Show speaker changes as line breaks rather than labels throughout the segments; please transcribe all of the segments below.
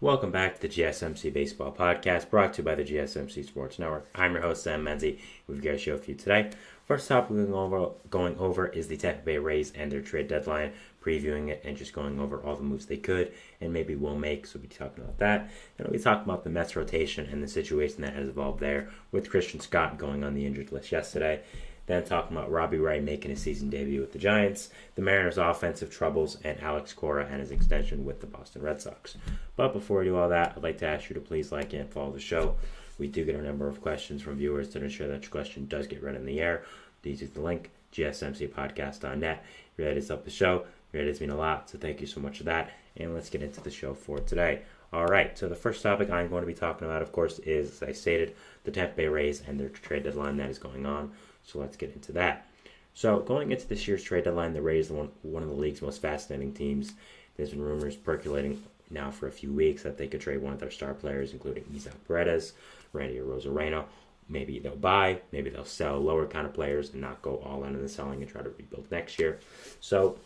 Welcome back to the GSMC Baseball Podcast, brought to you by the GSMC Sports Network. I'm your host, Sam Menzie. We've got a show for you today. First topic we're going over is the Tampa Bay Rays and their trade deadline, previewing it and just going over all the moves they could and maybe will make. So we'll be talking about that. And we'll be talking about the Mets rotation and the situation that has evolved there with Christian Scott going on the injured list yesterday. Then talking about Robbie Ray making his season debut with the Giants, the Mariners' offensive troubles, and Alex Cora and his extension with the Boston Red Sox. But before we do all that, I'd like to ask you to please like and follow the show. We do get a number of questions from viewers to ensure that your question does get read in the air. Please use the link, gsmcpodcast.net. Really does help the show. Really does mean a lot, so thank you so much for that. And let's get into the show for today. All right, so the first topic I'm going to be talking about, of course, is, as I stated, the Tampa Bay Rays and their trade deadline that is going on. So let's get into that. So going into this year's trade deadline, the Rays are one of the league's most fascinating teams. There's been rumors percolating now for a few weeks that they could trade one of their star players, including Isaac Paredes, Randy Arozarena. Maybe they'll buy, maybe they'll sell lower kind of players and not go all in the selling and try to rebuild next year. So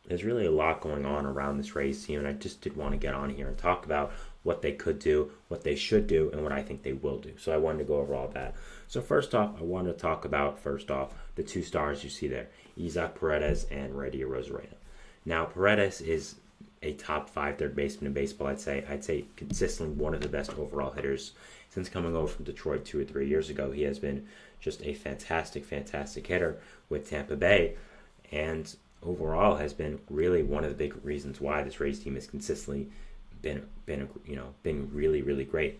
there's really a lot going on around this Rays team, and I just did want to get on here and talk about what they could do, what they should do, and what I think they will do. So I wanted to go over all that. So first off, I wanted to talk about, the two stars you see there, Isaac Paredes and Randy Arozarena. Now, Paredes is a top 5 third baseman in baseball, I'd say consistently one of the best overall hitters. Since coming over from Detroit 2 or 3 years ago, he has been just a fantastic hitter with Tampa Bay, and overall has been really one of the big reasons why this Rays team has consistently been really great.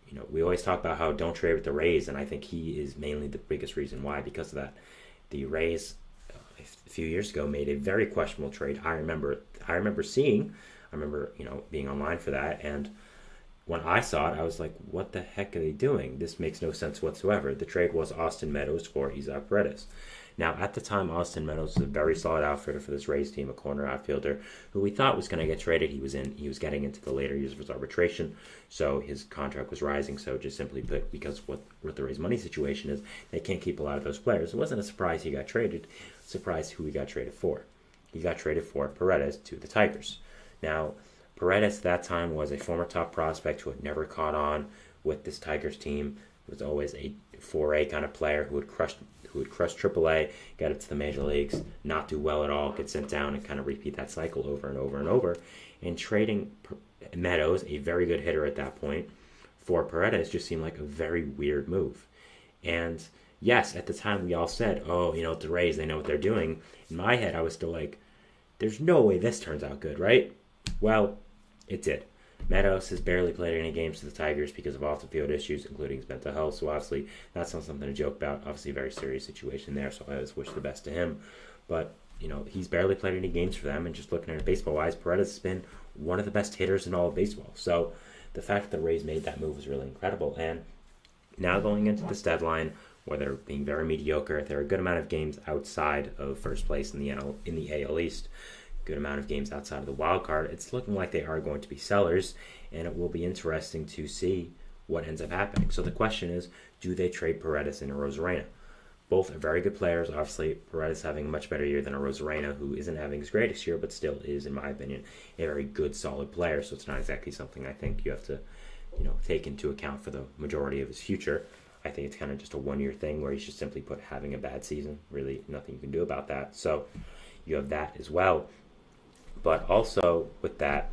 You know, we always talk about how don't trade with the Rays, and I think he is mainly the biggest reason why. Because of that, the Rays a few years ago made a very questionable trade. I remember being online for that, and when I saw it, I was like, what the heck are they doing? This makes no sense whatsoever. The trade was Austin Meadows for Isaac Paredes. Now, at the time, Austin Meadows was a very solid outfielder for this Rays team, a corner outfielder who we thought was going to get traded. He was getting into the later years of his arbitration, so his contract was rising. So just simply put, because what the Rays' money situation is, they can't keep a lot of those players. It wasn't a surprise he got traded. Surprise who he got traded for. He got traded for Paredes to the Tigers. Now, Paredes at that time was a former top prospect who had never caught on with this Tigers team. Was always a 4A kind of player who would crush AAA, get up to the major leagues, not do well at all, get sent down, and kind of repeat that cycle over and over and over. And trading Meadows, a very good hitter at that point, for Paredes just seemed like a very weird move. And yes, at the time we all said, the Rays, they know what they're doing. In my head, I was still like, there's no way this turns out good, right? Well, it did. Meadows has barely played any games for the Tigers because of off-the-field issues, including his mental health. So obviously, that's not something to joke about. Obviously, a very serious situation there. So I always wish the best to him. But he's barely played any games for them. And just looking at it baseball-wise, Paredes has been one of the best hitters in all of baseball. So the fact that the Rays made that move was really incredible. And now going into this deadline, where they're being very mediocre, there are a good amount of games outside of first place in the AL East. Good amount of games outside of the wild card. It's looking like they are going to be sellers, and it will be interesting to see what ends up happening. So the question is, do they trade Paredes and Arozarena? Both are very good players. Obviously, Paredes having a much better year than Arozarena, who isn't having his greatest year, but still is, in my opinion, a very good, solid player. So it's not exactly something I think you have to, take into account for the majority of his future. I think it's kind of just a one-year thing where he's just simply put having a bad season. Really, nothing you can do about that. So you have that as well. But also with that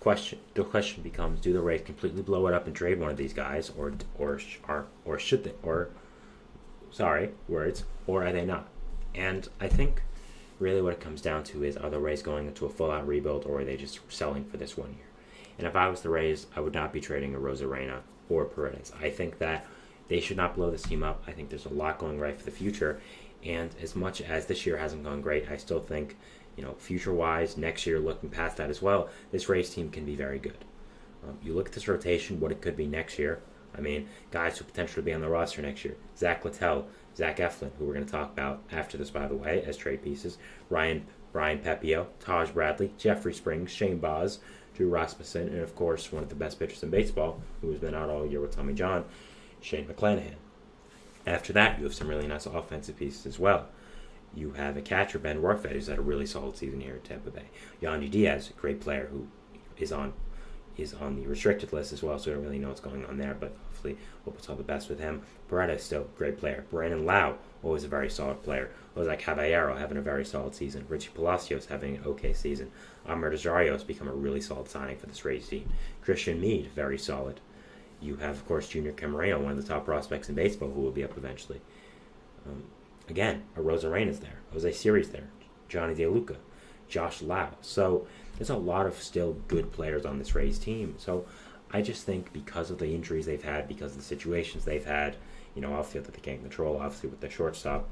the question becomes: do the Rays completely blow it up and trade one of these guys, or should they? Or are they not? And I think really what it comes down to is: are the Rays going into a full-out rebuild, or are they just selling for this 1 year? And if I was the Rays, I would not be trading Arozarena or Paredes. I think that they should not blow this team up. I think there's a lot going right for the future, and as much as this year hasn't gone great, I still think, future-wise, next year, looking past that as well, this Rays team can be very good. You look at this rotation, what it could be next year. I mean, guys who potentially be on the roster next year: Zach Littell, Zach Eflin, who we're going to talk about after this, by the way, as trade pieces, Brian Pepio, Taj Bradley, Jeffrey Springs, Shane Baz, Drew Rasmussen, and of course, one of the best pitchers in baseball, who has been out all year with Tommy John, Shane McClanahan. After that, you have some really nice offensive pieces as well. You have a catcher, Ben Rortvedt, who's had a really solid season here at Tampa Bay. Yandy Diaz, a great player who is on is on the restricted list as well, so we don't really know what's going on there, but hopefully hope it's all the best with him. Paredes, still a great player. Brandon Lau, always a very solid player. Jose Caballero having a very solid season. Richie Palacios having an okay season. Amer Rosario has become a really solid signing for this Rays team. Christian Meade, very solid. You have, of course, Junior Camarena, one of the top prospects in baseball, who will be up eventually. Again, a Rosarena's there. Jose Siri's there. Johnny DeLuca. Josh Lau. So there's a lot of still good players on this Rays team. So I just think because of the injuries they've had, because of the situations they've had, obviously that they can't control, obviously with the shortstop,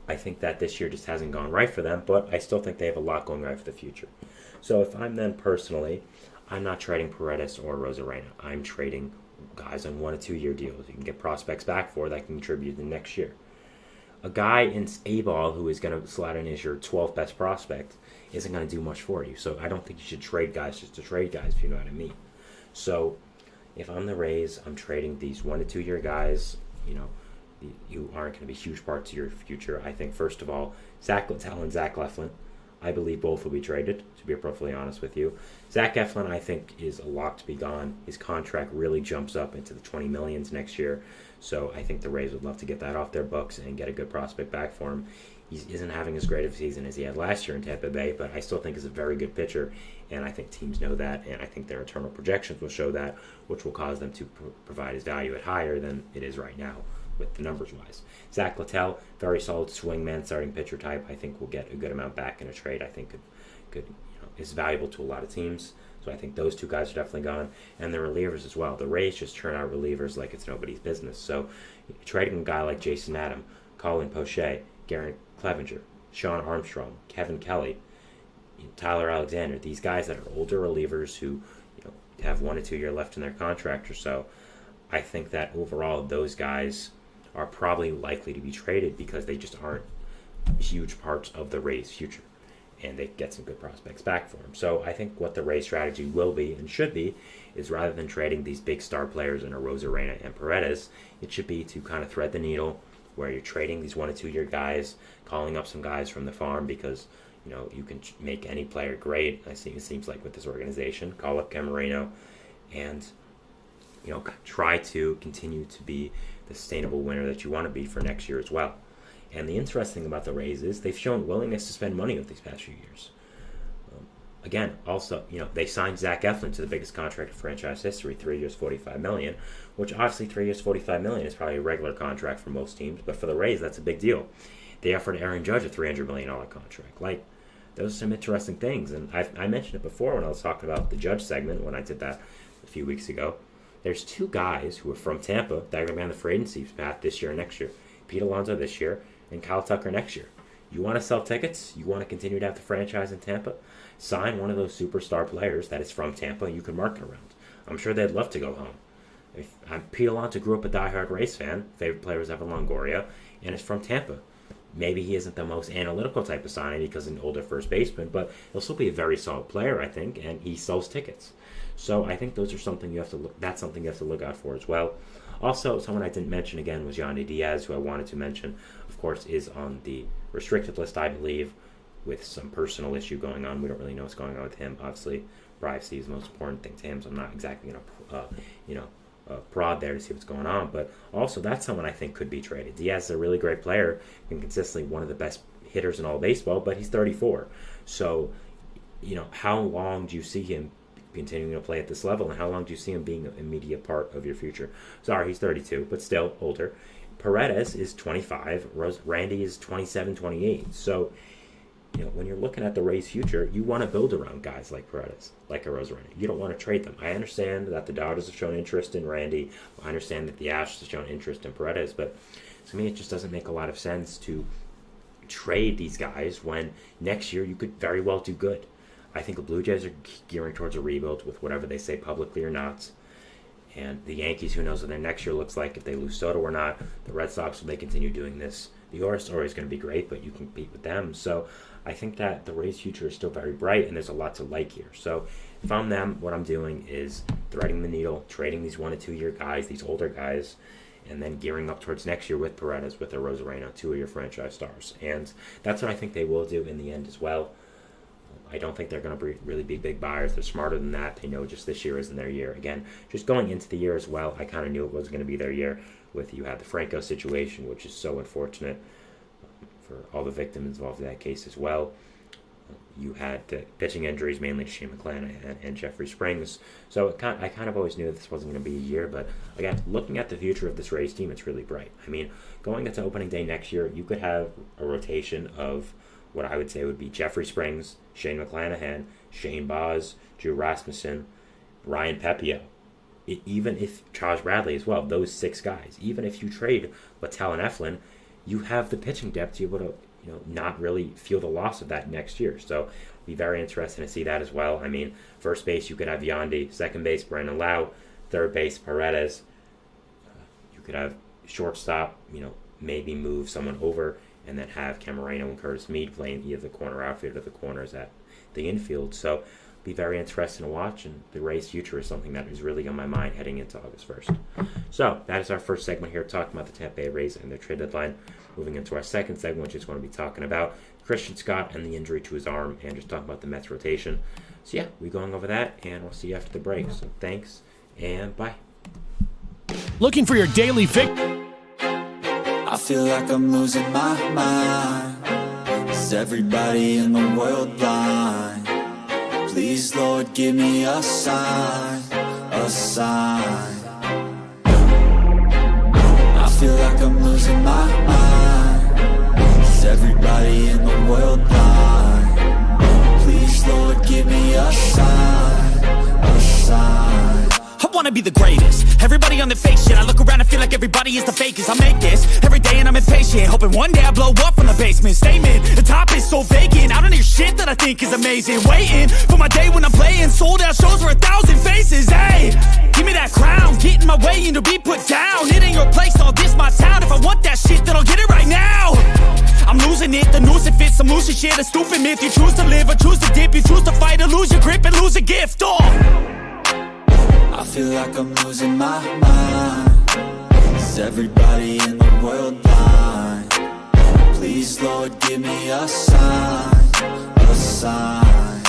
I think that this year just hasn't gone right for them, but I still think they have a lot going right for the future. So if I'm then personally, I'm not trading Paredes or Rosarena. I'm trading guys on 1 or 2 year deals. You can get prospects back for that can contribute the next year. A guy in A-ball who is going to slot in as your 12th best prospect isn't going to do much for you. So I don't think you should trade guys just to trade guys, if you know what I mean. So if I'm the Rays, I'm trading these 1 to 2 year guys. You aren't going to be huge parts of your future. I think, first of all, Zach Littell and Zach Eflin, I believe both will be traded, to be perfectly honest with you. Zach Eflin, I think, is a lock to be gone. His contract really jumps up into the 20 millions next year. So I think the Rays would love to get that off their books and get a good prospect back for him. He isn't having as great of a season as he had last year in Tampa Bay, but I still think he's a very good pitcher, and I think teams know that, and I think their internal projections will show that, which will cause them to provide his value at higher than it is right now with the numbers-wise. Zach Littell, very solid swingman, starting pitcher type. I think will get a good amount back in a trade. I think could is valuable to a lot of teams. So I think those two guys are definitely gone. And the relievers as well. The Rays just churn out relievers like it's nobody's business. So trading a guy like Jason Adam, Colin Poche, Garrett Clevenger, Sean Armstrong, Kevin Kelly, Tyler Alexander, these guys that are older relievers who have 1 or 2 years left in their contract or so, I think that overall those guys are probably likely to be traded because they just aren't huge parts of the Rays' future. And they get some good prospects back for them. So I think what the Rays' strategy will be and should be is rather than trading these big star players in a Rosarena and Paredes, it should be to kind of thread the needle where you're trading these 1 or 2 year guys, calling up some guys from the farm because you can make any player great. It seems like with this organization, call up Camarena and try to continue to be the sustainable winner that you want to be for next year as well. And the interesting thing about the Rays is they've shown willingness to spend money over these past few years. Again, also, they signed Zach Eflin to the biggest contract in franchise history, 3 years, $45 million, which obviously 3 years, $45 million is probably a regular contract for most teams, but for the Rays, that's a big deal. They offered Aaron Judge a $300 million contract. Those are some interesting things. And I mentioned it before when I was talking about the Judge segment when I did that a few weeks ago. There's 2 guys who are from Tampa that are going to be on the free agency path this year and next year. Pete Alonso this year and Kyle Tucker next year. You want to sell tickets? You want to continue to have the franchise in Tampa? Sign one of those superstar players that is from Tampa you can market around. I'm sure they'd love to go home. Pete Alonso grew up a diehard Rays fan. Favorite player was Evan Longoria, and is from Tampa. Maybe he isn't the most analytical type of signing because he's an older first baseman, but he'll still be a very solid player, I think, and he sells tickets. So I think those are something you have to look. That's something you have to look out for as well. Also, someone I didn't mention again was Yandy Diaz, who I wanted to mention. Of course, is on the restricted list, I believe, with some personal issue going on. We don't really know what's going on with him. Obviously, privacy is the most important thing to him, so I'm not exactly going to prod there to see what's going on. But also, that's someone I think could be traded. Diaz is a really great player and consistently one of the best hitters in all baseball, but he's 34. So, how long do you see him continuing to play at this level, and how long do you see him being an immediate part of your future? Sorry, he's 32, but still older. Paredes is 25. Randy is 27, 28. So, when you're looking at the Rays' future, you want to build around guys like Paredes, like a Rosarena. You don't want to trade them. I understand that the Dodgers have shown interest in Randy. I understand that the Astros have shown interest in Paredes, but to me, it just doesn't make a lot of sense to trade these guys when next year you could very well do good. I think the Blue Jays are gearing towards a rebuild with whatever they say publicly or not. And the Yankees, who knows what their next year looks like, if they lose Soto or not. The Red Sox, will they continue doing this? The Orioles story is going to be great, but you can compete with them. So I think that the Rays' future is still very bright, and there's a lot to like here. So if I'm them, what I'm doing is threading the needle, trading these 1 to 2 year guys, these older guys, and then gearing up towards next year with Paredes, with a Rosarena, 2 of your franchise stars. And that's what I think they will do in the end as well. I don't think they're going to really be big buyers. They're smarter than that. They know just this year isn't their year. Again, just going into the year as well, I kind of knew it was going to be their year. You had the Franco situation, which is so unfortunate for all the victims involved in that case as well. You had the pitching injuries, mainly to Shane McClanahan and Jeffrey Springs. So I kind of always knew this wasn't going to be a year. But again, looking at the future of this Rays team, it's really bright. I mean, going into opening day next year, you could have a rotation of what I would say would be Jeffrey Springs, Shane McClanahan, Shane Baz, Drew Rasmussen, Ryan Pepio. Even if Charles Bradley as well, those 6 guys. Even if you trade Littell and Eflin, you have the pitching depth to be able to not really feel the loss of that next year. So it'll be very interesting to see that as well. I mean, first base, you could have Yandy. Second base, Brandon Lau. Third base, Paredes. You could have shortstop, maybe move someone over and then have Camarena and Curtis Mead playing either the corner outfield or the corners at the infield. So be very interesting to watch, and the Rays' future is something that is really on my mind heading into August 1st. So that is our first segment here, talking about the Tampa Bay Rays and their trade deadline. Moving into our second segment, which is going to be talking about Christian Scott and the injury to his arm, and just talking about the Mets rotation. So yeah, we're going over that, and we'll see you after the break. So thanks, and bye.
Looking for your daily fix?
I feel like I'm losing my mind. Is everybody in the world blind? Please, Lord, give me a sign, a sign. I feel like I'm losing my mind. Is everybody in the world blind? Please, Lord, give me a sign, a sign.
I wanna be the greatest. Everybody on the fake shit. I look around and feel like everybody is the fakest. I make this every day and I'm impatient, hoping one day I blow up from the basement. Statement, the top is so vacant. I don't hear shit that I think is amazing. Waiting for my day when I'm playing sold out shows for 1,000 faces. Hey, give me that crown, get in my way and to be put down. It ain't your place, all this my town. If I want that shit, then I'll get it right now. I'm losing it, the noose it fits. I'm losing shit, a stupid myth. You choose to live or choose to dip. You choose to fight or lose your grip and lose a gift.
I feel like I'm losing my mind. Is everybody in the world blind? Please, Lord, give me a sign, a sign.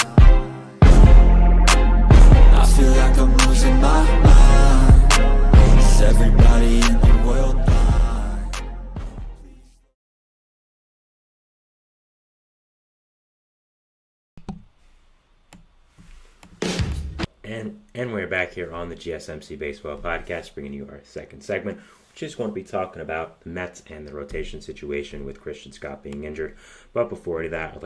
I feel like I'm losing my mind. Is everybody in the world blind?
And we're back here on the GSMC Baseball Podcast, bringing you our second segment, which is going to be talking about the Mets and the rotation situation with Christian Scott being injured. But before we do that, I would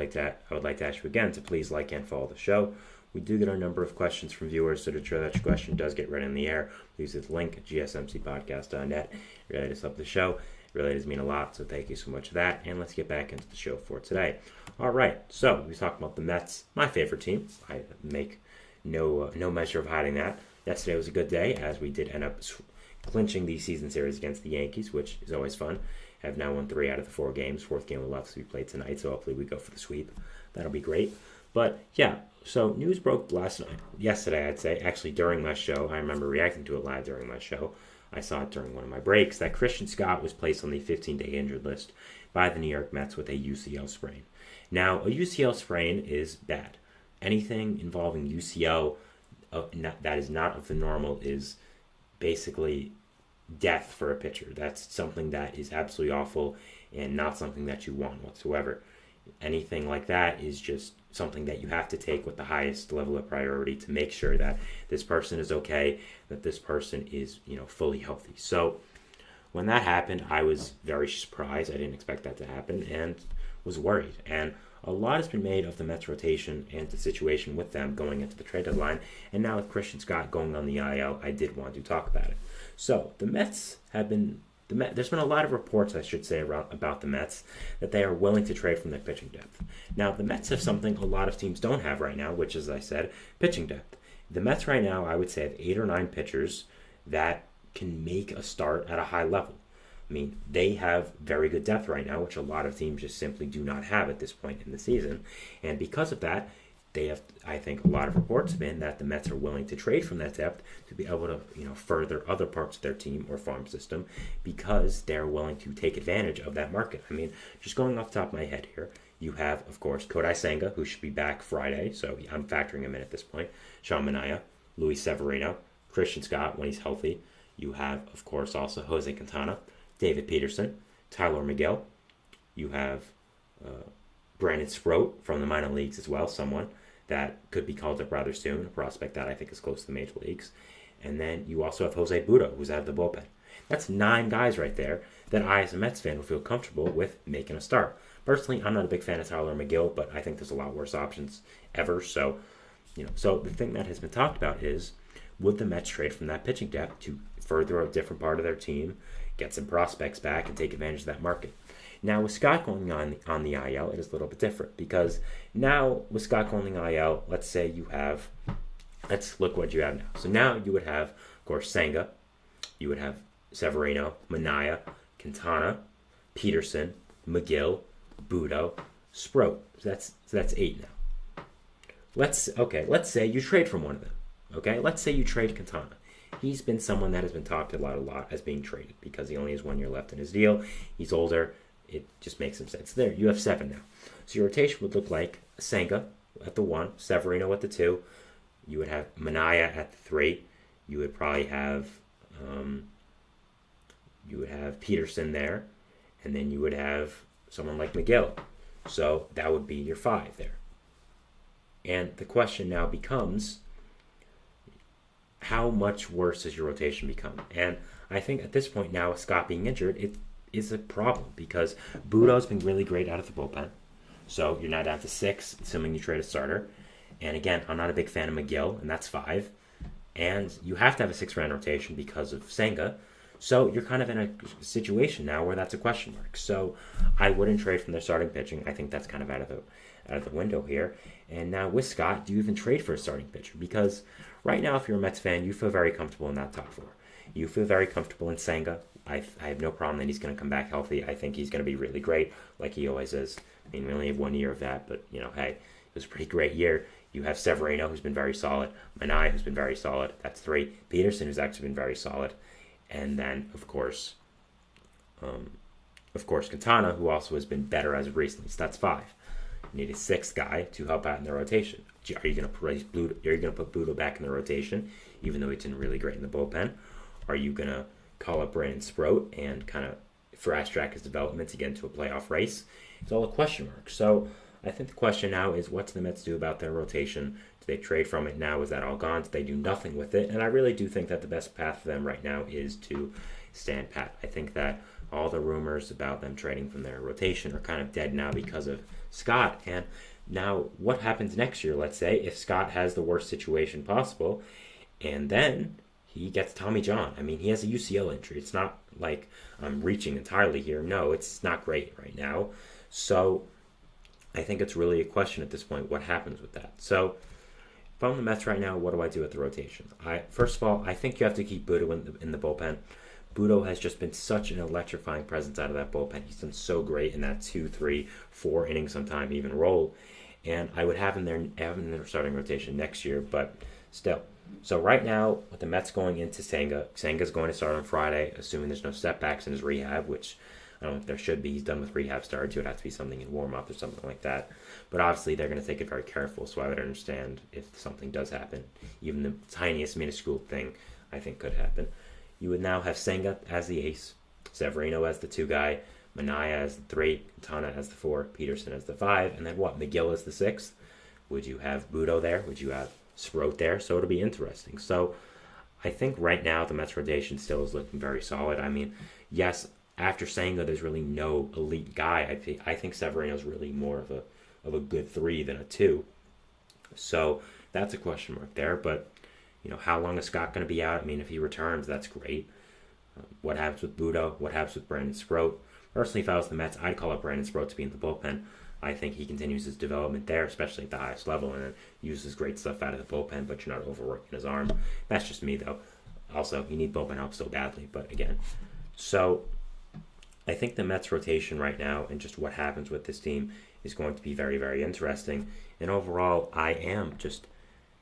like to ask you again to please like and follow the show. We do get a number of questions from viewers, so to ensure that your question does get read in the air, please use the link at gsmcpodcast.net. It really does help the show. It really does mean a lot, so thank you so much for that. And let's get back into the show for today. All right, so we talked about the Mets, my favorite team. I make no measure of hiding that. Yesterday was a good day, as we did end up clinching the season series against the Yankees, which is always fun. Have now won 3 out of the 4 games. 4th game will left to be played tonight, so hopefully we go for the sweep. That'll be great. But yeah, so news broke yesterday, I'd say, actually during my show. I remember reacting to it live during my show. I saw it during one of my breaks, that Christian Scott was placed on the 15-day injured list by the New York Mets with a UCL sprain. Now, a UCL sprain is bad. Anything involving UCL that is not of the normal is basically death for a pitcher. That's something that is absolutely awful and not something that you want whatsoever. Anything like that is just something that you have to take with the highest level of priority to make sure that this person is okay, that this person is, fully healthy. So when that happened, I was very surprised. I didn't expect that to happen and was worried. And a lot has been made of the Mets rotation and the situation with them going into the trade deadline. And now with Christian Scott going on the IL, I did want to talk about it. So the Mets have been... there's been a lot of reports, I should say, about the Mets that they are willing to trade from their pitching depth. Now, the Mets have something a lot of teams don't have right now, which is, as I said, pitching depth. The Mets right now, I would say, have 8 or 9 pitchers that can make a start at a high level. I mean, they have very good depth right now, which a lot of teams just simply do not have at this point in the season. And because of that, they have, I think, a lot of reports have been that the Mets are willing to trade from that depth to be able to, further other parts of their team or farm system because they're willing to take advantage of that market. I mean, just going off the top of my head here, You have, of course, Kodai Senga, who should be back Friday, so I'm factoring him in at this point. Sean Manaea, Luis Severino, Christian Scott when he's healthy. You have, of course, also Jose Quintana, David Peterson, Tyler McGill. You have Brandon Sproat from the minor leagues as well, someone that could be called up rather soon, a prospect that I think is close to the major leagues. And then you also have Jose Budo, who's out of the bullpen. That's 9 guys right there that I, as a Mets fan, will feel comfortable with making a start. Personally, I'm not a big fan of Tyler McGill, but I think there's a lot worse options ever. So, so the thing that has been talked about is, would the Mets trade from that pitching depth to further a different part of their team, get some prospects back, and take advantage of that market? Now, with Scott going on the IL, it is a little bit different because now with Scott going on the IL, let's look what you have now. So now you would have, of course, Senga, you would have Severino, Manaea, Quintana, Peterson, McGill, Budo, Sproat. So that's 8 now. Let's say you trade from one of them. Okay, let's say you trade Quintana. He's been someone that has been talked about a lot as being traded because he only has 1 year left in his deal. He's older. It just makes some sense. There, you have 7 now. So your rotation would look like Senga at the 1, Severino at the 2. You would have Manaea at the 3. You would probably have Peterson there, and then you would have someone like McGill. So that would be your 5 there. And the question now becomes, how much worse does your rotation become? And I think at this point now, with Scott being injured, it is a problem because Budo's been really great out of the bullpen. So you're now down to 6, assuming you trade a starter. And again, I'm not a big fan of McGill, and that's 5. And you have to have a 6-man rotation because of Senga. So you're kind of in a situation now where that's a question mark. So I wouldn't trade from their starting pitching. I think that's kind of out of the window here. And now with Scott, do you even trade for a starting pitcher? Because right now, if you're a Mets fan, you feel very comfortable in that top 4. You feel very comfortable in Senga. I have no problem that he's going to come back healthy. I think he's going to be really great, like he always is. I mean, we only have 1 year of that, but, hey, it was a pretty great year. You have Severino, who's been very solid. Manaea, who's been very solid. That's 3. Peterson, who's actually been very solid. And then, of course, Quintana, who also has been better as of recently. So that's 5. You need a 6th guy to help out in the rotation. Are you going to put Budo back in the rotation, even though he's been really great in the bullpen? Are you going to call up Brandon Sproat and kind of fast track his development to get into a playoff race? It's all a question mark. So I think the question now is, what do the Mets do about their rotation? Do they trade from it now? Is that all gone? Do they do nothing with it? And I really do think that the best path for them right now is to stand pat. I think that all the rumors about them trading from their rotation are kind of dead now because of Scott. And now what happens next year, let's say, if Scott has the worst situation possible, and then he gets Tommy John? I mean, he has a UCL injury. It's not like I'm reaching entirely here. No, it's not great right now. So I think it's really a question at this point, what happens with that? So if I'm the Mets right now, what do I do with the rotation? First of all, I think you have to keep Budo in the bullpen. Budo has just been such an electrifying presence out of that bullpen. He's done so great in that 2, 3, 4 innings, sometime even role. And I would have him in their starting rotation next year, but still. So right now, with the Mets going into Senga's going to start on Friday, assuming there's no setbacks in his rehab, which I don't think there should be. He's done with rehab starts. It would have to be something in warm-up or something like that. But obviously, they're going to take it very careful, so I would understand if something does happen. Even the tiniest, minuscule thing, I think, could happen. You would now have Senga as the ace, Severino as the 2 guy, Manaea as the 3, Quintana as the 4, Peterson as the 5, and then what? McGill as the 6th? Would you have Budo there? Would you have Sproat there? So it'll be interesting. So I think right now the Mets rotation still is looking very solid. I mean, yes, after Senga, there's really no elite guy. I think Severino's really more of a good 3 than a 2. So that's a question mark there. But how long is Scott going to be out? I mean, if he returns, that's great. What happens with Budo? What happens with Brandon Sproat? Personally, if I was the Mets, I'd call up Brandon Sproat to be in the bullpen. I think he continues his development there, especially at the highest level, and then uses great stuff out of the bullpen, but you're not overworking his arm. That's just me, though. Also, you need bullpen help so badly, but again. So I think the Mets rotation right now and just what happens with this team is going to be very, very interesting. And overall, I am just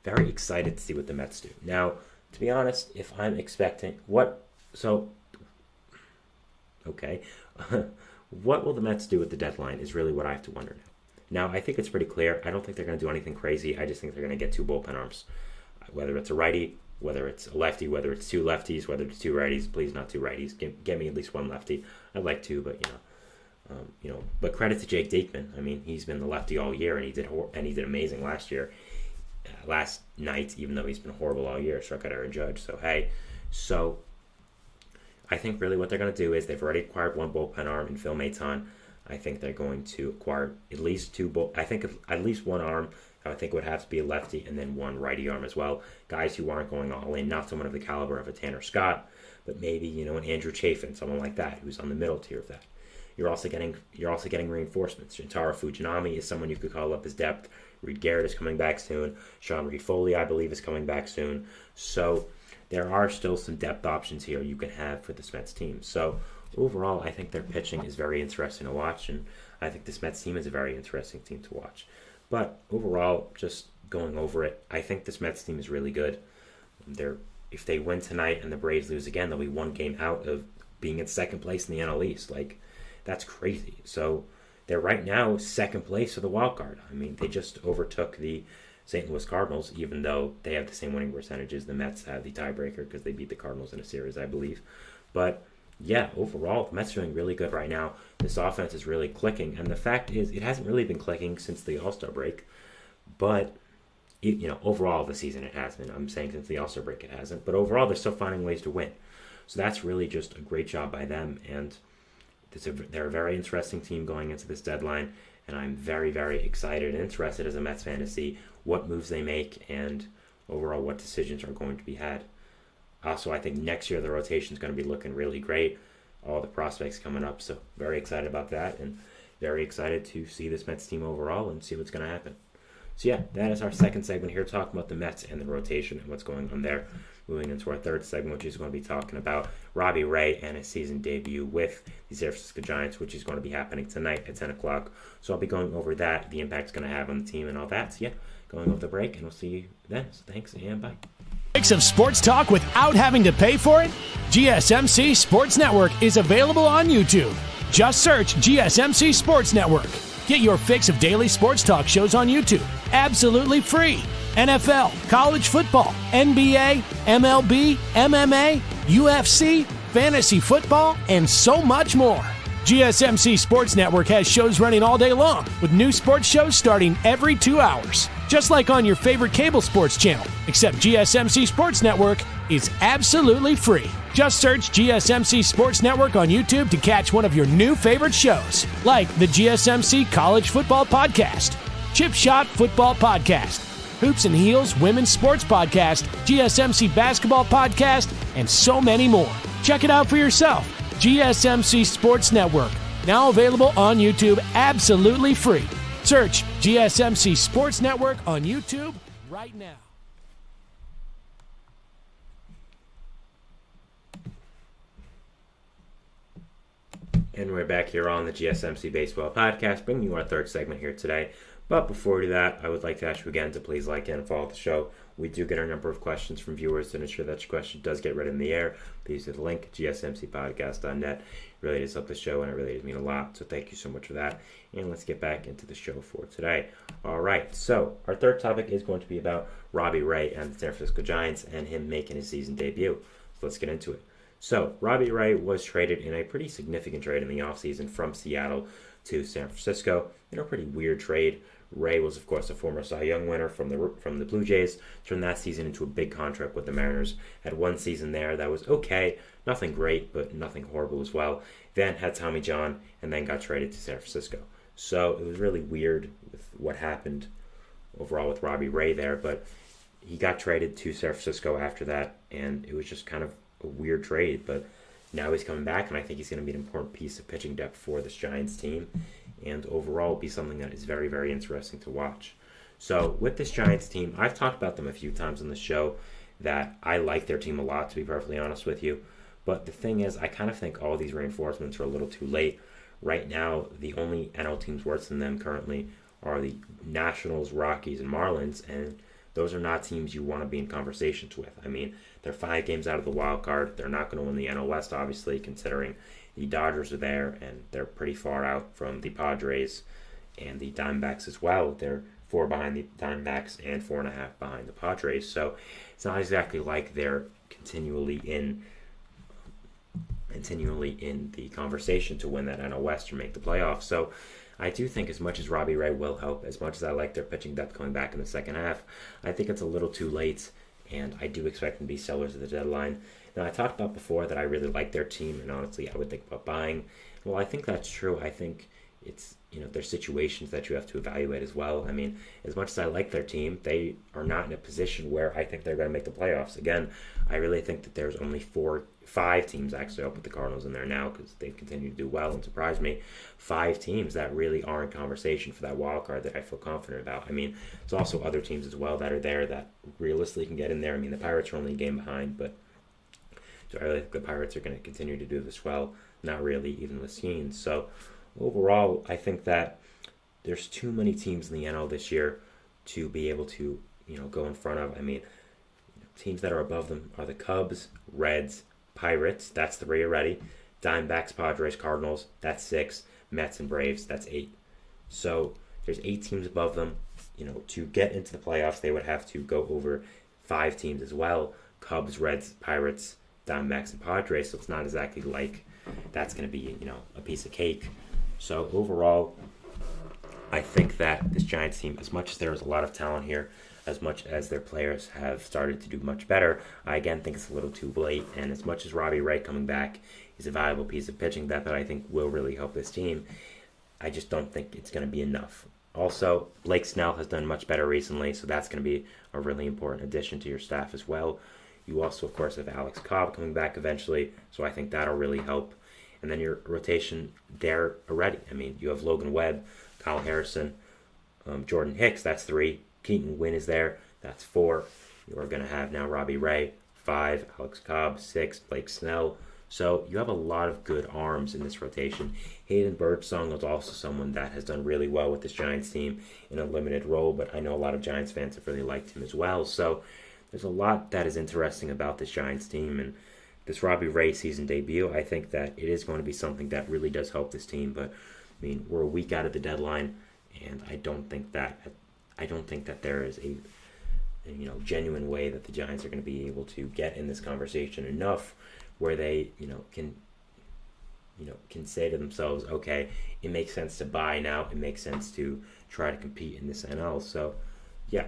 very excited to see what the Mets do. Now, to be honest, if I'm expecting what will the Mets do at the deadline is really what I have to wonder now. Now, I think it's pretty clear. I don't think they're going to do anything crazy. I just think they're going to get 2 bullpen arms. Whether it's a righty, whether it's a lefty, whether it's 2 lefties, whether it's 2 righties. Please, not 2 righties. Get me at least 1 lefty. I'd like 2, but but credit to Jake Diekman. I mean, he's been the lefty all year, and he did amazing last year. Last night, even though he's been horrible all year, struck out Aaron Judge. So I think really what they're going to do is they've already acquired 1 bullpen arm in Phil Maton. I think they're going to acquire at least 2 I think at least 1 arm. I think it would have to be a lefty and then 1 righty arm as well. Guys who aren't going all in, not someone of the caliber of a Tanner Scott, but maybe an Andrew Chafin, someone like that, who's on the middle tier of that. You're also getting reinforcements. Shintaro Fujinami is someone you could call up as depth. Reed Garrett is coming back soon. Sean Reed Foley, I believe, is coming back soon. So there are still some depth options here you can have for this Mets team. So overall, I think their pitching is very interesting to watch, and I think this Mets team is a very interesting team to watch. But overall, just going over it, I think this Mets team is really good. If they win tonight and the Braves lose again, they'll be 1 game out of being in second place in the NL East. That's crazy. So they're right now 2nd place for the wild card. I mean, they just overtook the St. Louis Cardinals, even though they have the same winning percentages. The Mets have the tiebreaker because they beat the Cardinals in a series, I believe. But yeah, overall, the Mets are doing really good right now. This offense is really clicking, and the fact is, it hasn't really been clicking since the All-Star break. But overall the season it has been. I'm saying since the All-Star break it hasn't, but overall they're still finding ways to win. So that's really just a great job by them, and they're a very interesting team going into this deadline, and I'm very, very excited and interested as a Mets fan to see what moves they make and overall what decisions are going to be had. Also, I think next year the rotation is going to be looking really great. All the prospects coming up, so very excited about that, and very excited to see this Mets team overall and see what's going to happen. So yeah, that is our second segment here, talking about the Mets and the rotation and what's going on there. Moving into our third segment, which is going to be talking about Robbie Ray and his season debut with the San Francisco Giants, which is going to be happening tonight at 10 o'clock. So I'll be going over that, the impact it's going to have on the team and all that. So yeah, going over the break, and we'll see you then. So thanks, and bye.
Mix of sports talk without having to pay for it? GSMC Sports Network is available on YouTube. Just search GSMC Sports Network. Get your fix of daily sports talk shows on YouTube, absolutely free. NFL, college football, NBA, MLB, MMA, UFC, fantasy football, and so much more. GSMC Sports Network has shows running all day long, with new sports shows starting every 2 hours. Just like on your favorite cable sports channel, except GSMC Sports Network is absolutely free. Just search GSMC Sports Network on YouTube to catch one of your new favorite shows, like the GSMC College Football Podcast, Chip Shot Football Podcast, Hoops and Heels Women's Sports Podcast, GSMC Basketball Podcast, and so many more. Check it out for yourself. GSMC Sports Network, now available on YouTube absolutely free. Search GSMC Sports Network on YouTube right now.
And we're back here on the GSMC Baseball Podcast, bringing you our third segment here today. But before we do that, I would like to ask you again to please like and follow the show. We do get a number of questions from viewers to ensure that your question does get read in the air. Please hit the link, gsmcpodcast.net. It really does help the show, and it really does mean a lot. So thank you so much for that. And let's get back into the show for today. All right, so our third topic is going to be about Robbie Ray and the San Francisco Giants and him making his season debut. So let's get into it. So Robbie Ray was traded in a pretty significant trade in the offseason from Seattle to San Francisco. A pretty weird trade. Ray was, of course, a former Cy Young winner from the Blue Jays. Turned that season into a big contract with the Mariners. Had one season there that was okay, nothing great, but nothing horrible as well. Then had Tommy John, and then got traded to San Francisco. So it was really weird with what happened overall with Robbie Ray there, but he got traded to San Francisco after that, and it was just kind of a weird trade. But now he's coming back, and I think he's going to be an important piece of pitching depth for this Giants team, and overall be something that is very, very interesting to watch. So with this Giants team, I've talked about them a few times on the show that I like their team a lot, to be perfectly honest with you. But the thing is, I kind of think all these reinforcements are a little too late. Right now, the only NL teams worse than them currently are the Nationals, Rockies, and Marlins, and those are not teams you want to be in conversations with. I mean, they're 5 games out of the wild card. They're not going to win the NL West, obviously, considering the Dodgers are there, and they're pretty far out from the Padres and the Diamondbacks as well. They're 4 behind the Diamondbacks and 4.5 behind the Padres. So it's not exactly like they're continually in the conversation to win that NL West or make the playoffs. So I do think as much as Robbie Ray will help, as much as I like their pitching depth coming back in the second half, I think it's a little too late, and I do expect them to be sellers at the deadline. Now, I talked about before that I really like their team, and honestly, I would think about buying. Well, I think that's true. I think it's, there's situations that you have to evaluate as well. I mean, as much as I like their team, they are not in a position where I think they're going to make the playoffs. Again, I really think that there's only 5 teams actually up with the Cardinals in there now because they've continued to do well and surprise me. 5 teams that really are in conversation for that wild card that I feel confident about. I mean, there's also other teams as well that are there that realistically can get in there. I mean, the Pirates are only a game behind, but do I really think the Pirates are going to continue to do this well? Not really, even with Skeens. So overall, I think that there's too many teams in the NL this year to be able to, go in front of. I mean, teams that are above them are the Cubs, Reds, Pirates, that's 3 already. Diamondbacks, Padres, Cardinals, that's 6. Mets and Braves, that's 8. So there's 8 teams above them. To get into the playoffs, they would have to go over 5 teams as well. Cubs, Reds, Pirates, Diamondbacks, and Padres. So it's not exactly like that's going to be, a piece of cake. So overall, I think that this Giants team, as much as there's a lot of talent here, as much as their players have started to do much better, I again think it's a little too late. And as much as Robbie Ray coming back is a valuable piece of pitching that I think will really help this team, I just don't think it's going to be enough. Also, Blake Snell has done much better recently, so that's going to be a really important addition to your staff as well. You also, of course, have Alex Cobb coming back eventually, so I think that'll really help. And then your rotation there already. I mean, you have Logan Webb, Kyle Harrison, Jordan Hicks, that's 3. Keaton Wynn is there, that's 4. You are going to have now Robbie Ray, 5. Alex Cobb, 6. Blake Snell. So you have a lot of good arms in this rotation. Hayden Birdsong is also someone that has done really well with this Giants team in a limited role, but I know a lot of Giants fans have really liked him as well. So there's a lot that is interesting about this Giants team, and this Robbie Ray season debut, I think that it is going to be something that really does help this team. But I mean, we're a week out of the deadline, and I don't think that there is a genuine way that the Giants are going to be able to get in this conversation enough where they can say to themselves, okay, it makes sense to buy now, it makes sense to try to compete in this NL. So yeah,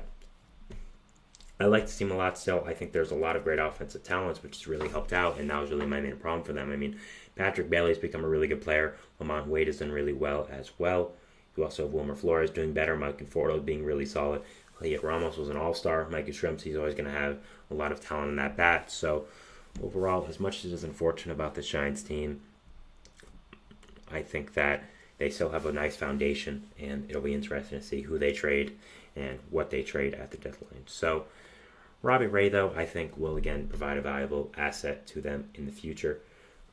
I like this team a lot still. I think there's a lot of great offensive talents, which has really helped out, and that was really my main problem for them. I mean, Patrick Bailey's become a really good player. Lamont Wade has done really well as well. You also have Wilmer Flores doing better. Mike Conforto being really solid. Elliot Ramos was an all-star. Mikey Shrimpsey's always going to have a lot of talent in that bat. So overall, as much as it is unfortunate about this Giants team, I think that they still have a nice foundation, and it'll be interesting to see who they trade and what they trade at the deadline. So Robbie Ray, though, I think will again provide a valuable asset to them in the future.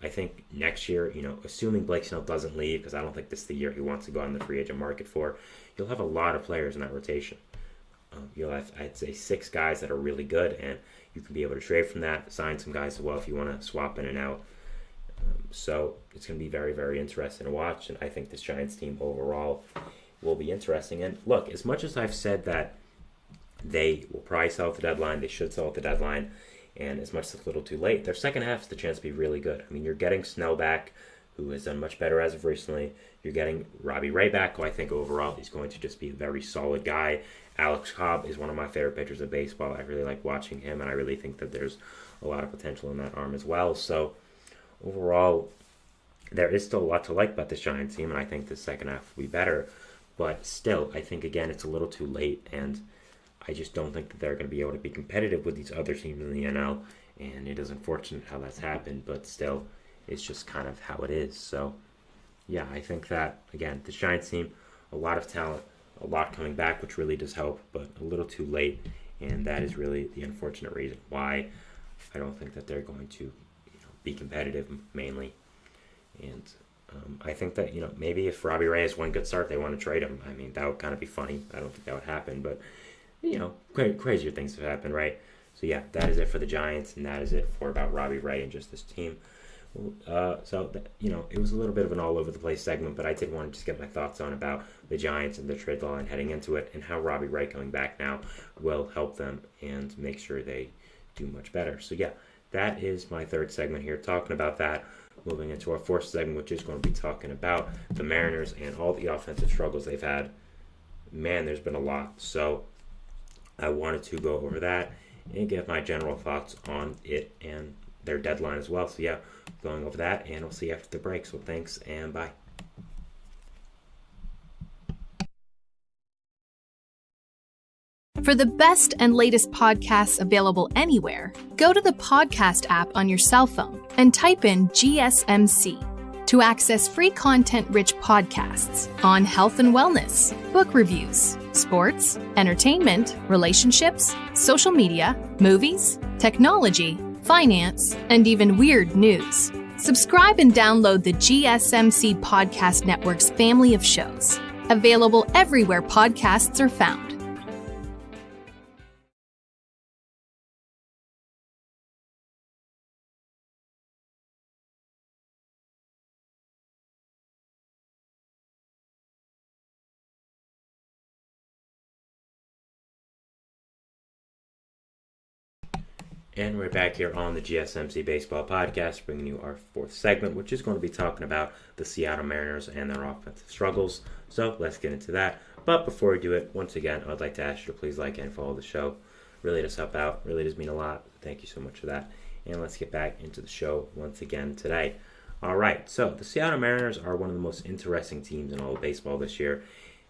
I think next year, assuming Blake Snell doesn't leave, because I don't think this is the year he wants to go on the free agent market for, you'll have a lot of players in that rotation. You'll have, I'd say, 6 guys that are really good, and you can be able to trade from that, sign some guys as well if you want to swap in and out. So it's going to be very, very interesting to watch, and I think this Giants team overall will be interesting. And look, as much as I've said that they will probably sell at the deadline, they should sell at the deadline, and as much as it's a little too late, their second half is the chance to be really good. I mean, you're getting Snell back, who has done much better as of recently. You're getting Robbie Ray back, who I think overall is going to just be a very solid guy. Alex Cobb is one of my favorite pitchers of baseball. I really like watching him, and I really think that there's a lot of potential in that arm as well. So overall, there is still a lot to like about this Giants team, and I think the second half will be better. But still, I think, again, it's a little too late, and I just don't think that they're going to be able to be competitive with these other teams in the NL, and it is unfortunate how that's happened, but still, it's just kind of how it is. So, yeah, I think that, again, this Giants team, a lot of talent, a lot coming back, which really does help, but a little too late, and that is really the unfortunate reason why I don't think that they're going to be competitive mainly. And I think that, maybe if Robbie Ray has one good start, they want to trade him. I mean, that would kind of be funny. I don't think that would happen, but, crazier things have happened, right? So, yeah, that is it for the Giants, and that is it for about Robbie Ray and just this team. It was a little bit of an all over the place segment, but I did want to just get my thoughts on about the Giants and the trade line heading into it, and how Robbie Wright coming back now will help them and make sure they do much better. So yeah, that is my third segment here, talking about that. Moving into our fourth segment, which is going to be talking about the Mariners and all the offensive struggles they've had. Man, there's been a lot. So I wanted to go over that and give my general thoughts on it and their deadline as well. So yeah, going over that, and we'll see you after the break. So thanks and bye.
For the best and latest podcasts available anywhere, go to the podcast app on your cell phone and type in GSMC to access free content-rich podcasts on health and wellness, book reviews, sports, entertainment, relationships, social media, movies, technology, finance, and even weird news. Subscribe and download the GSMC Podcast Network's family of shows, available everywhere podcasts are found.
And we're back here on the GSMC Baseball Podcast, bringing you our fourth segment, which is going to be talking about the Seattle Mariners and their offensive struggles. So let's get into that. But before we do it, once again, I'd like to ask you to please like and follow the show. Really does help out. Really does mean a lot. Thank you so much for that. And let's get back into the show once again today. All right, so the Seattle Mariners are one of the most interesting teams in all of baseball this year.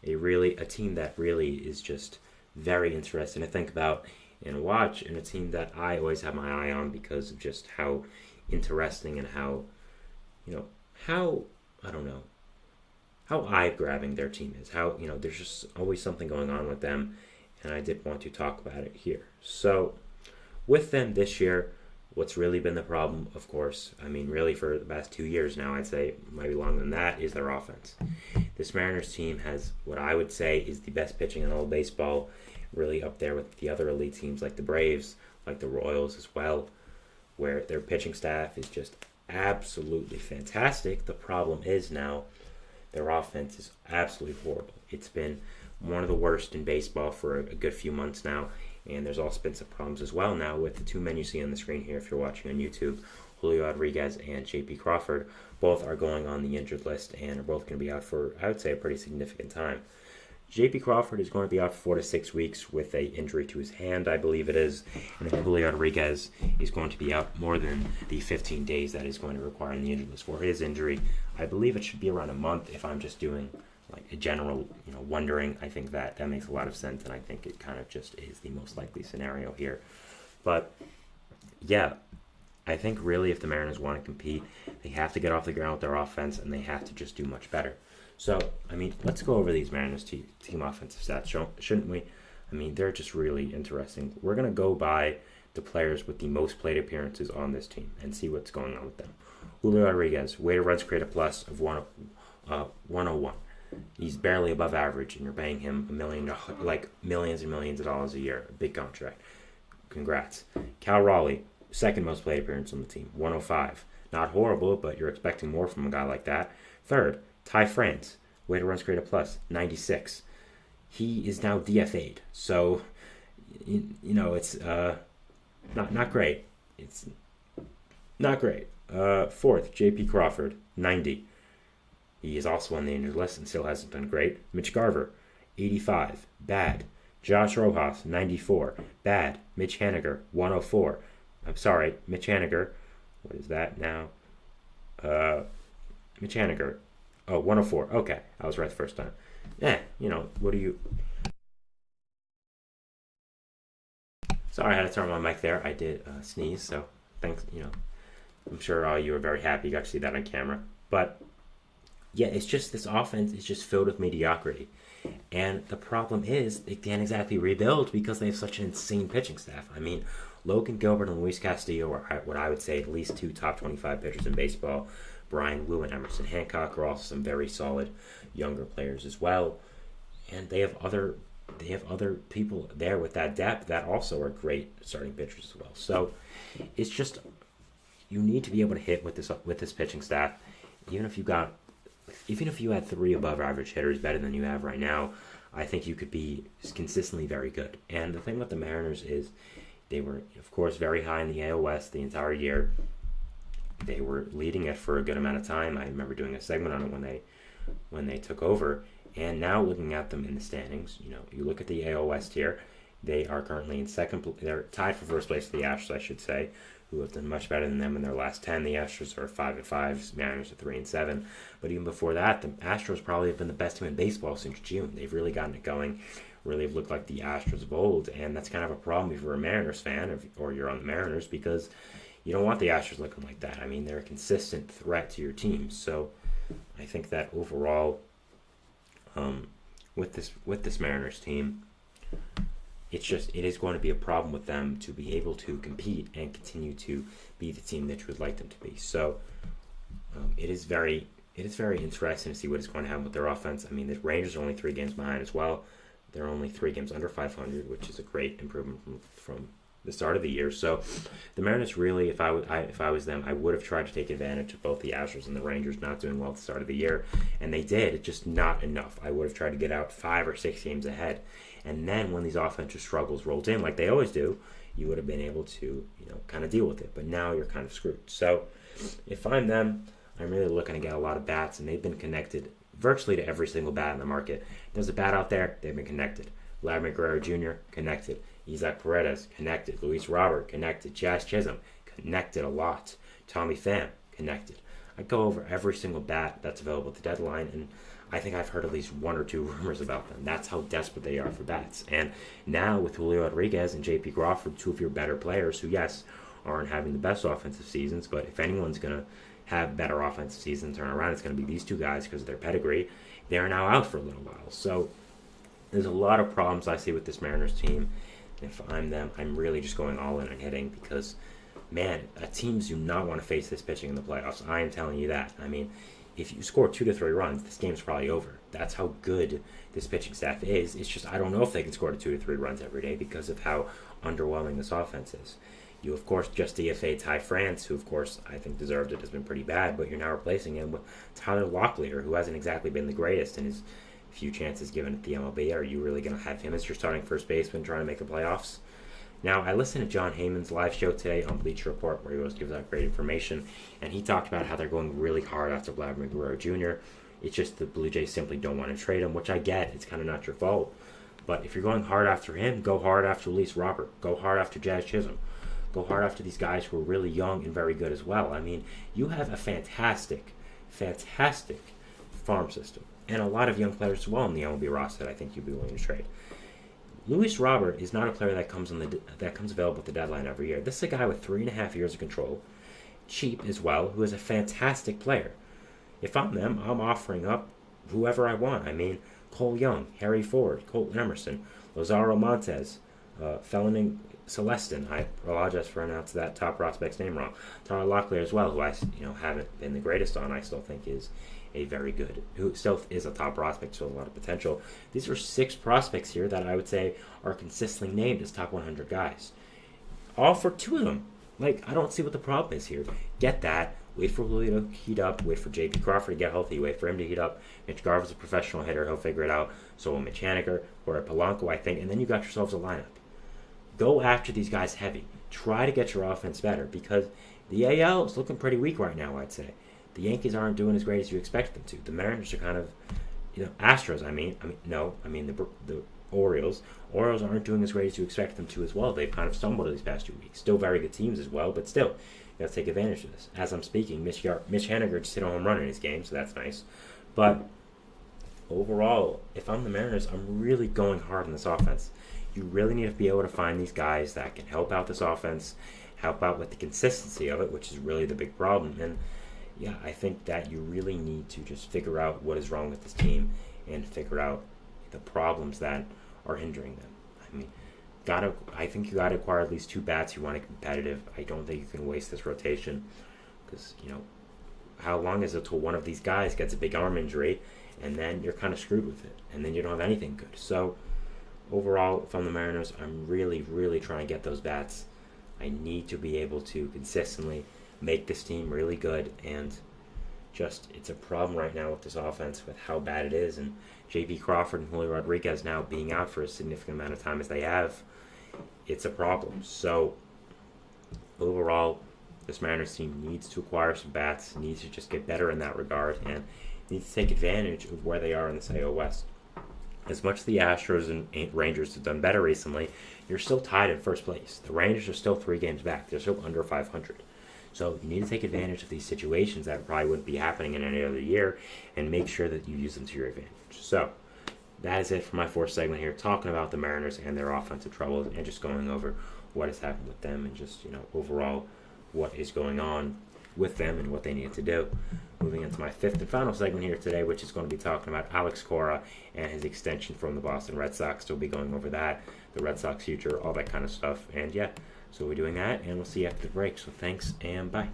A team that really is just very interesting to think about and watch, and a team that I always have my eye on because of just how interesting and how eye-grabbing their team is. How, there's just always something going on with them, and I did want to talk about it here. So, with them this year, what's really been the problem, of course, really for the past 2 years now, I'd say, might be longer than that, is their offense. This Mariners team has what I would say is the best pitching in all of baseball, really up there with the other elite teams like the Braves, like the Royals as well, where their pitching staff is just absolutely fantastic. The problem is now their offense is absolutely horrible. It's been one of the worst in baseball for a good few months now, and there's also been some problems as well now with the two men you see on the screen here if you're watching on YouTube. Julio Rodriguez and J.P. Crawford both are going on the injured list and are both going to be out for, I would say, a pretty significant time. J.P. Crawford is going to be out for 4 to 6 weeks with an injury to his hand, I believe it is. And then Julio Rodriguez is going to be out more than the 15 days that is going to require in the injury list for his injury. I believe it should be around a month if I'm just doing like a general, wondering. I think that makes a lot of sense, and I think it kind of just is the most likely scenario here. But, yeah, I think really if the Mariners want to compete, they have to get off the ground with their offense, and they have to just do much better. So, let's go over these Mariners team offensive stats, shouldn't we? They're just really interesting. We're going to go by the players with the most plate appearances on this team and see what's going on with them. Julio Rodriguez, weighted runs created plus of 101. He's barely above average, and you're paying him millions and millions of dollars a year. A big contract. Congrats. Cal Raleigh, second most plate appearance on the team, 105. Not horrible, but you're expecting more from a guy like that. Third, Ty France, weighted runs created plus, 96. He is now DFA'd, so it's not great. It's not great. Fourth, J.P. Crawford, 90. He is also on the injured list and still hasn't done great. Mitch Garver, 85. Bad. Josh Rojas, 94. Bad. Mitch Haniger, 104. I'm sorry, Mitch Haniger. What is that now? Mitch Haniger. Oh, 104. Okay, I was right the first time. What do you... Sorry, I had to turn on my mic there. I did sneeze, so thanks, I'm sure all you were very happy you got to see that on camera. But, yeah, it's just this offense is just filled with mediocrity. And the problem is they can't exactly rebuild because they have such an insane pitching staff. Logan Gilbert and Luis Castillo are what I would say at least two top 25 pitchers in baseball. Brian Wu and Emerson Hancock are also some very solid younger players as well. And they have other people there with that depth that also are great starting pitchers as well. So it's just you need to be able to hit with this pitching staff. Even if you had 3 above average hitters better than you have right now, I think you could be consistently very good. And the thing with the Mariners is they were, of course, very high in the AL West the entire year. They were leading it for a good amount of time. I remember doing a segment on it when they took over. And now looking at them in the standings, you look at the AL West here. They are currently in second. They're tied for first place with the Astros, I should say, who have done much better than them in their last 10. The Astros are 5-5, Mariners are 3-7. But even before that, the Astros probably have been the best team in baseball since June. They've really gotten it going. Really have looked like the Astros of old, and that's kind of a problem if you're a Mariners fan or you're on the Mariners, because you don't want the Astros looking like that. I mean, they're a consistent threat to your team. So I think that overall, with this Mariners team, it is going to be a problem with them to be able to compete and continue to be the team that you would like them to be. So it is very interesting to see what is going to happen with their offense. I mean, the Rangers are only 3 games behind as well. They're only 3 games under 500, which is a great improvement from the start of the year. So the Mariners really, if I was them, I would have tried to take advantage of both the Astros and the Rangers not doing well at the start of the year, and they did, just not enough. I would have tried to get out 5 or 6 games ahead, and then when these offensive struggles rolled in, like they always do, you would have been able to, kind of deal with it. But now you're kind of screwed. So if I'm them, I'm really looking to get a lot of bats, and they've been connected virtually to every single bat in the market. There's a bat out there, they've been connected. Vladimir Guerrero Jr., connected. Isaac Paredes, connected. Luis Robert, connected. Jazz Chisholm, connected a lot. Tommy Pham, connected. I go over every single bat that's available at the deadline, and I think I've heard at least 1 or 2 rumors about them. That's how desperate they are for bats. And now with Julio Rodriguez and J.P. Crawford, 2 of your better players who, yes, aren't having the best offensive seasons, but if anyone's going to have better offensive seasons turn around, it's going to be these 2 guys because of their pedigree. They are now out for a little while. So there's a lot of problems I see with this Mariners team. If I'm them, I'm really just going all in on hitting because, man, teams do not want to face this pitching in the playoffs. I am telling you that. I mean, if you score 2 to 3 runs, this game's probably over. That's how good this pitching staff is. It's just I don't know if they can score 2 to 3 runs every day because of how underwhelming this offense is. You, of course, just DFA'd Ty France, who, of course, I think deserved it, has been pretty bad, but you're now replacing him with Tyler Locklear, who hasn't exactly been the greatest in his few chances given at the MLB. Are you really going to have him as your starting first baseman trying to make the playoffs? Now, I listened to John Heyman's live show today on Bleacher Report, where he always gives out great information, and he talked about how they're going really hard after Vladimir Guerrero Jr. It's just the Blue Jays simply don't want to trade him, which I get. It's kind of not your fault. But if you're going hard after him, go hard after Luis Robert. Go hard after Jazz Chisholm. Go hard after these guys who are really young and very good as well. I mean, you have a fantastic farm system. And a lot of young players as well in the MLB roster that I think you'd be willing to trade. Luis Robert is not a player that comes available at the deadline every year. This is a guy with 3.5 years of control, cheap as well, who is a fantastic player. If I'm them, I'm offering up whoever I want. I mean, Cole Young, Harry Ford, Colton Emerson, Lazaro Montes, Felony Celestin. I apologize for announcing that top prospect's name wrong. Tyler Locklear as well, who I haven't been the greatest on. I still think is a very good, who still is a top prospect, so a lot of potential. These are 6 prospects here that I would say are consistently named as top 100 guys. All for 2 of them. I don't see what the problem is here. Get that. Wait for Julio to heat up. Wait for J.P. Crawford to get healthy. Wait for him to heat up. Mitch Garver's a professional hitter. He'll figure it out. So will Mitch Haniger or Polanco, I think. And then you got yourselves a lineup. Go after these guys heavy. Try to get your offense better because the AL is looking pretty weak right now, I'd say. The Yankees aren't doing as great as you expect them to. The Mariners are kind of, Astros, the Orioles. Orioles aren't doing as great as you expect them to as well. They've kind of stumbled these past 2 weeks. Still very good teams as well, but still, you got to take advantage of this. As I'm speaking, Mitch Haniger just hit a home run in his game, so that's nice. But overall, if I'm the Mariners, I'm really going hard on this offense. You really need to be able to find these guys that can help out this offense, help out with the consistency of it, which is really the big problem. And yeah, I think that you really need to just figure out what is wrong with this team and figure out the problems that are hindering them. I mean, I think you got to acquire at least 2 bats. You want to be competitive. I don't think you can waste this rotation because, how long is it till one of these guys gets a big arm injury and then you're kind of screwed with it and then you don't have anything good. So overall, from the Mariners, I'm really, really trying to get those bats. I need to be able to consistently make this team really good. And just, it's a problem right now with this offense with how bad it is. And J.P. Crawford and Julio Rodriguez now being out for a significant amount of time as they have, it's a problem. So overall, this Mariners team needs to acquire some bats, needs to just get better in that regard, and needs to take advantage of where they are in the AL West. As much as the Astros and Rangers have done better recently, you're still tied in first place. The Rangers are still 3 games back. They're still under 500. So you need to take advantage of these situations that probably wouldn't be happening in any other year and make sure that you use them to your advantage. So that is it for my 4th segment here, talking about the Mariners and their offensive troubles and just going over what has happened with them and just, overall what is going on with them and what they need to do. Moving into my 5th and final segment here today, which is going to be talking about Alex Cora and his extension from the Boston Red Sox. So we'll be going over that, the Red Sox future, all that kind of stuff. And yeah, so we're doing that, and we'll see you after the break. So thanks, and bye.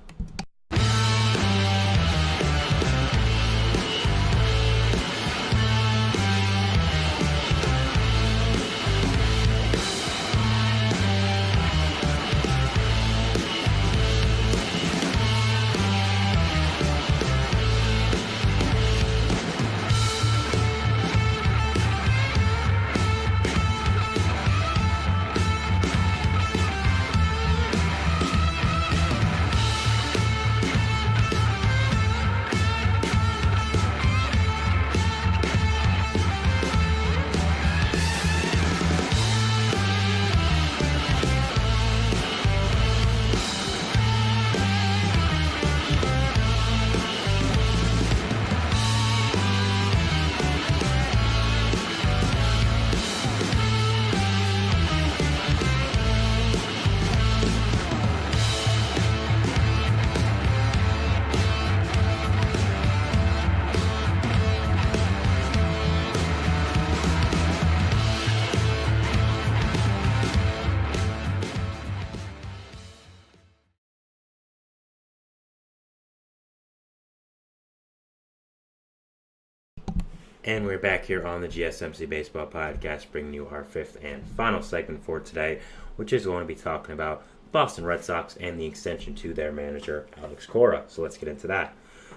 And we're back here on the GSMC Baseball Podcast, bringing you our 5th and final segment for today, which is going to be talking about Boston Red Sox and the extension to their manager, Alex Cora. So let's get into that.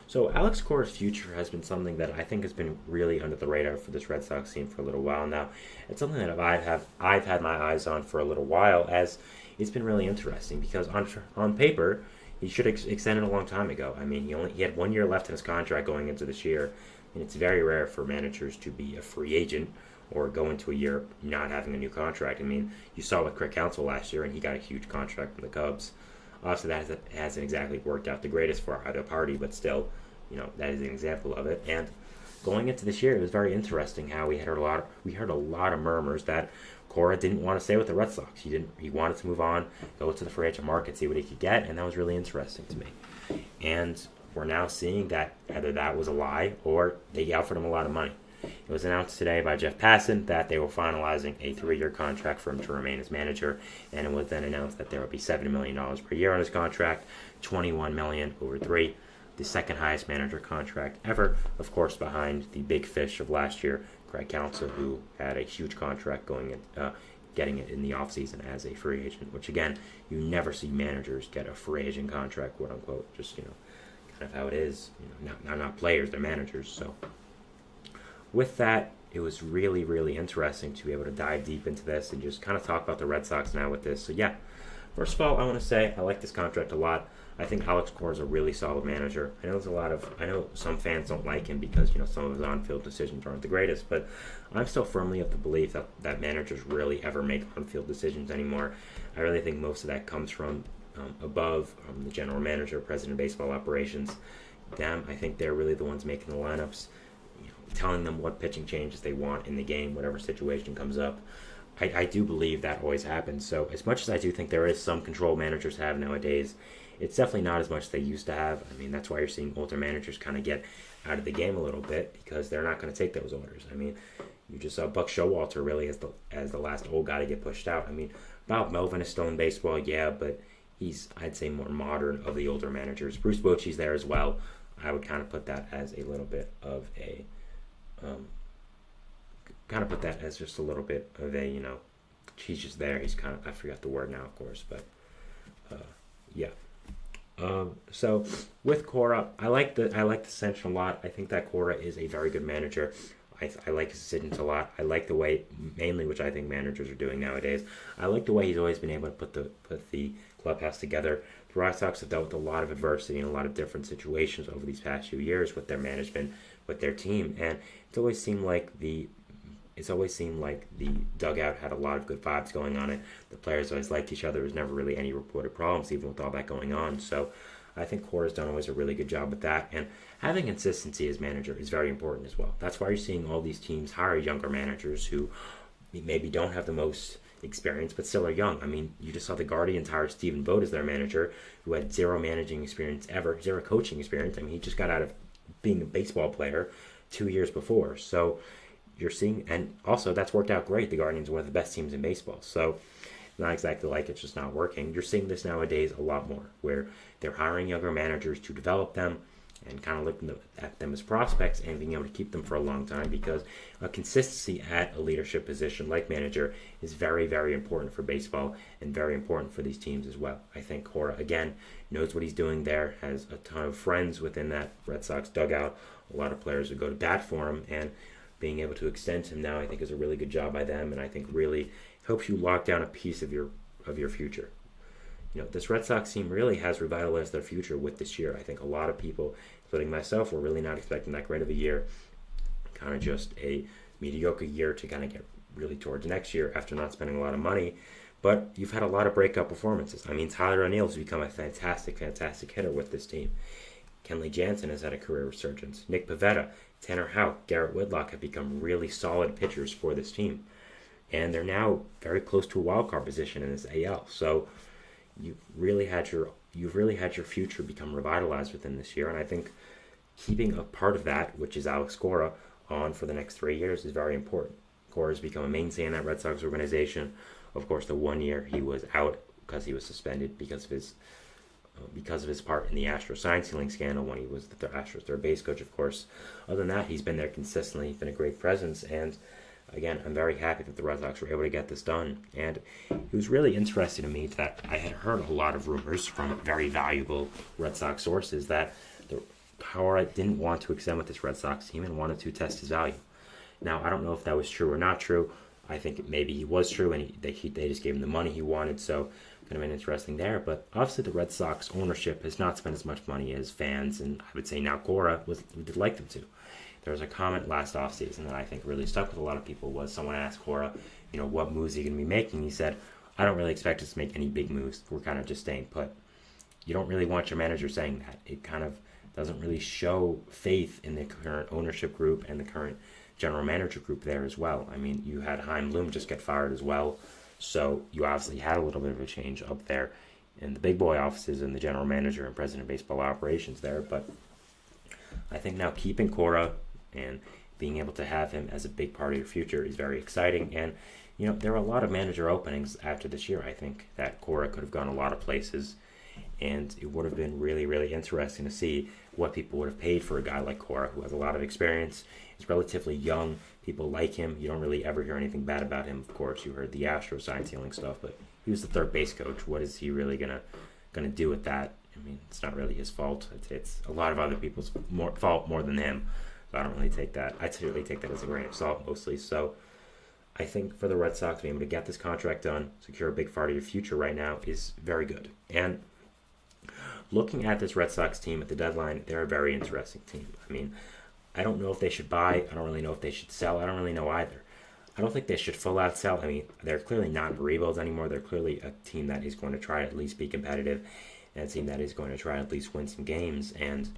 So Alex Cora's future has been something that I think has been really under the radar for this Red Sox team for a little while now. It's something that I've had my eyes on for a little while, as it's been really interesting because on paper, he should have extended a long time ago. I mean, he had 1 year left in his contract going into this year. And it's very rare for managers to be a free agent or go into a year not having a new contract. I mean, you saw with Craig Counsell last year, and he got a huge contract from the Cubs. Obviously, that hasn't exactly worked out the greatest for either party, but still, that is an example of it. And going into this year, it was very interesting how we heard a lot of murmurs that Cora didn't want to stay with the Red Sox. He wanted to move on, go to the free agent market, see what he could get, and that was really interesting to me. And we're now seeing that either that was a lie or they offered him a lot of money. It was announced today by Jeff Passan that they were finalizing a 3-year contract for him to remain as manager, and it was then announced that there would be $70 million per year on his contract, $21 million over 3, the second highest manager contract ever, of course behind the big fish of last year, Craig Counsell, who had a huge contract getting it in the offseason as a free agent, which again, you never see managers get a free agent contract, quote unquote, just, kind of how it is. Not players, they're managers. So with that, it was really, really interesting to be able to dive deep into this and just kind of talk about the Red Sox now with this. So yeah, first of all, I want to say I like this contract a lot. I think Alex Cora is a really solid manager. I know some fans don't like him because some of his on-field decisions aren't the greatest, but I'm still firmly of the belief that managers really ever make on-field decisions anymore. I really think most of that comes from above the general manager, president of baseball operations. I think they're really the ones making the lineups, telling them what pitching changes they want in the game, whatever situation comes up. I do believe that always happens. So as much as I do think there is some control managers have nowadays, it's definitely not as much as they used to have. I mean, that's why you're seeing older managers kind of get out of the game a little bit because they're not going to take those orders. I mean, you just saw Buck Showalter really as the last old guy to get pushed out. I mean, Bob Melvin is still in baseball, yeah, but he's, I'd say, more modern of the older managers. Bruce Bochy's there as well. I would kind of put that as a little bit of a, he's just there. He's kind of, I forgot the word now, of course, but yeah. So with Cora, I like the Ascension a lot. I think that Cora is a very good manager. I like his decisions a lot. I like the way, mainly, which I think managers are doing nowadays. I like the way he's always been able to put the clubhouse together. The Red Sox have dealt with a lot of adversity and a lot of different situations over these past few years with their management, with their team, and it's always seemed like the dugout had a lot of good vibes going on it. The players always liked each other. There was never really any reported problems, even with all that going on. So I think Cora's done always a really good job with that. And having consistency as manager is very important as well. That's why you're seeing all these teams hire younger managers who maybe don't have the most experience, but still are young. I mean, you just saw the Guardians hire Stephen Vogt as their manager, who had zero managing experience ever, zero coaching experience. I mean, he just got out of being a baseball player 2 years before. So you're seeing, and also that's worked out great. The Guardians are one of the best teams in baseball. So not exactly like it's just not working. You're seeing this nowadays a lot more, where they're hiring younger managers to develop them and kind of looking at them as prospects and being able to keep them for a long time, because a consistency at a leadership position like manager is very, very important for baseball and very important for these teams as well. I think Cora, again, knows what he's doing there, has a ton of friends within that Red Sox dugout, a lot of players who go to bat for him, and being able to extend him now, I think, is a really good job by them, and I think really helps you lock down a piece of your future. You know, this Red Sox team really has revitalized their future with this year. I think a lot of people, including myself, were really not expecting that great of a year. Kind of just a mediocre year to kind of get really towards next year after not spending a lot of money. But you've had a lot of breakout performances. I mean, Tyler O'Neill has become a fantastic hitter with this team. Kenley Jansen has had a career resurgence. Nick Pivetta, Tanner Houck, Garrett Whitlock have become really solid pitchers for this team. And they're now very close to a wild card position in this AL. So you've really had your future become revitalized within this year. And I think keeping a part of that, which is Alex Cora, on for the next 3 years is very important. Cora has become a mainstay in that Red Sox organization. Of course, the 1 year he was out because he was suspended because of his part in the Astros sign stealing scandal when he was the Astros third base coach, of course. Other than that, he's been there consistently. He's been a great presence, and again, I'm very happy that the Red Sox were able to get this done. And it was really interesting to me that I had heard a lot of rumors from very valuable Red Sox sources that Cora didn't want to extend with this Red Sox team and wanted to test his value. Now, I don't know if that was true or not true. I think maybe he was true, and they just gave him the money he wanted, so kind of interesting there. But obviously the Red Sox ownership has not spent as much money as fans, and I would say now Cora would like them to. There was a comment last offseason that I think really stuck with a lot of people. Was someone asked Cora, what moves are you going to be making? He said, I don't really expect us to make any big moves. We're kind of just staying put. You don't really want your manager saying that. It kind of doesn't really show faith in the current ownership group and the current general manager group there as well. I mean, you had Chaim Bloom just get fired as well. So you obviously had a little bit of a change up there in the big boy offices and the general manager and president of baseball operations there. But I think now keeping Cora and being able to have him as a big part of your future is very exciting. And, there are a lot of manager openings after this year. I think that Cora could have gone a lot of places, and it would have been really, really interesting to see what people would have paid for a guy like Cora, who has a lot of experience, is relatively young. People like him. You don't really ever hear anything bad about him. Of course, you heard the Astros sign stealing stuff, but he was the third base coach. What is he really gonna do with that? I mean, it's not really his fault. It's a lot of other people's fault more than him. So I don't really take that. I typically take that as a grain of salt mostly. So I think for the Red Sox being able to get this contract done, secure a big part of your future right now is very good. And looking at this Red Sox team at the deadline, they're a very interesting team. I mean, I don't know if they should buy. I don't really know if they should sell. I don't really know either. I don't think they should full out sell. I mean, they're clearly not in rebuilds anymore. They're clearly a team that is going to try to at least be competitive, and a team that is going to try to at least win some games. And,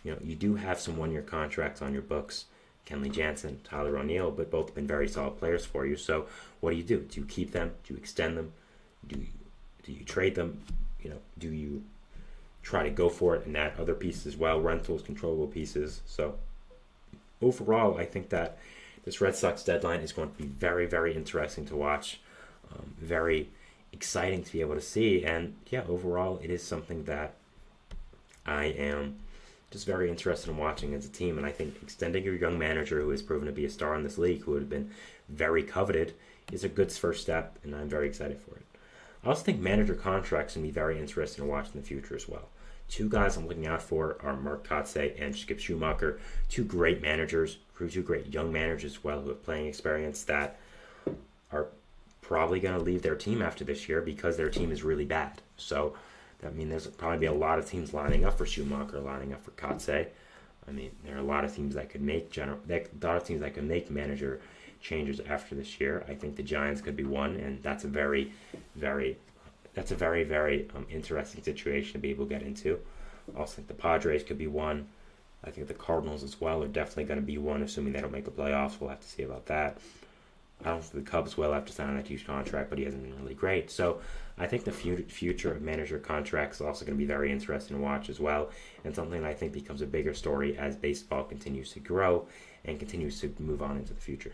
you do have some one-year contracts on your books. Kenley Jansen, Tyler O'Neill, but both have been very solid players for you. So what do? Do you keep them? Do you extend them? Do you trade them? Do you try to go for it and add other pieces as well, rentals, controllable pieces? So overall, I think that this Red Sox deadline is going to be very, very interesting to watch, very exciting to be able to see. And yeah, overall, it is something that I am just very interested in watching as a team. And I think extending your young manager, who has proven to be a star in this league, who would have been very coveted, is a good first step, and I'm very excited for it. I also think manager contracts can be very interesting to watch in the future as well. Two guys I'm looking out for are Mark Kotsay and Skip Schumacher, two great managers, two great young managers as well who have playing experience that are probably going to leave their team after this year because their team is really bad. So that means there's probably be a lot of teams lining up for Schumacher, lining up for Kotsay. I mean, there are a lot of teams that could make manager changes after this year. I think the Giants could be one, and that's a very, very interesting situation to be able to get into. I also think the Padres could be one. I think the Cardinals as well are definitely going to be one, assuming they don't make the playoffs. We'll have to see about that. I don't think the Cubs will have to sign on that huge contract, but he hasn't been really great. So I think the future of manager contracts is also going to be very interesting to watch as well, and something that I think becomes a bigger story as baseball continues to grow and continues to move on into the future.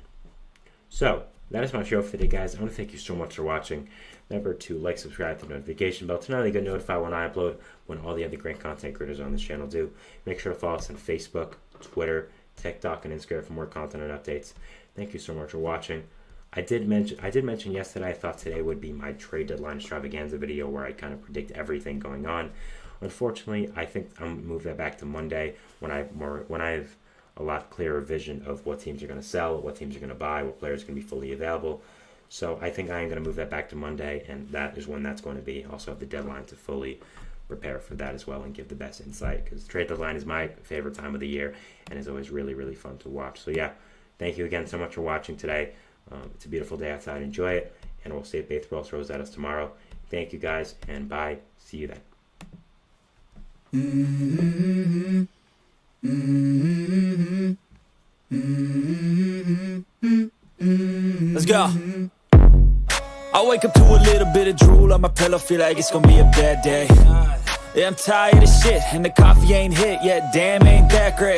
So that is my show for today, guys. I want to thank you so much for watching. Remember to like, subscribe to the notification bell to not only get notified when I upload, when all the other great content creators on this channel do. Make sure to follow us on Facebook, Twitter, TikTok, and Instagram for more content and updates. Thank you so much for watching. I did mention yesterday I thought today would be my trade deadline extravaganza video where I kind of predict everything going on. Unfortunately, I think I'm gonna move that back to Monday when I have a lot clearer vision of what teams are going to sell, what teams are going to buy, what players are going to be fully available. So I think I am going to move that back to Monday, and that is when that's going to be. Also have the deadline to fully prepare for that as well and give the best insight, because trade deadline is my favorite time of the year and is always really, really fun to watch. So yeah, thank you again so much for watching today. It's a beautiful day outside. Enjoy it, and we'll see if baseball throws at us tomorrow. Thank you guys, and bye. See you then.
Let's go. I wake up to a little bit of drool on my pillow, feel like it's gonna be a bad day. Yeah, I'm tired of shit, and the coffee ain't hit yet, damn ain't that great.